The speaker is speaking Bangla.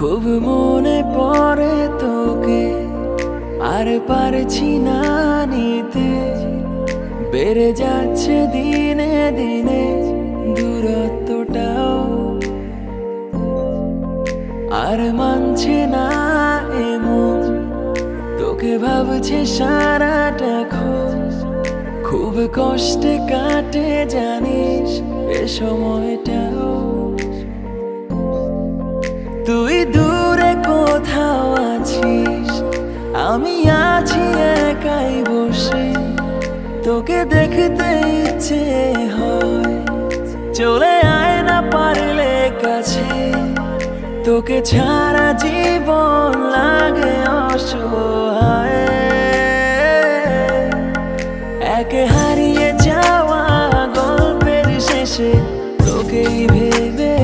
খুব মনে পড়ে তোকে, আর পারছি না নিতে। বেড়ে যাচ্ছে দিনে দিনে দূরত্বটাও, আর মানছে না এমন। তোকে ভাবছে সারাটাক্ষণ, খুব কষ্টে কাটে জানিস এ সময়টাও। তুই দূরে কোথাও আছিস, আমি আছি একাই বসে। তোকে দেখতে ইচ্ছে হয়, চলে আয় না পারলে কাছে। তোকে ছাড়া জীবন লাগে অসহায়। একে হারিয়ে যাওয়া গল্পের শেষে তোকেই ভেবে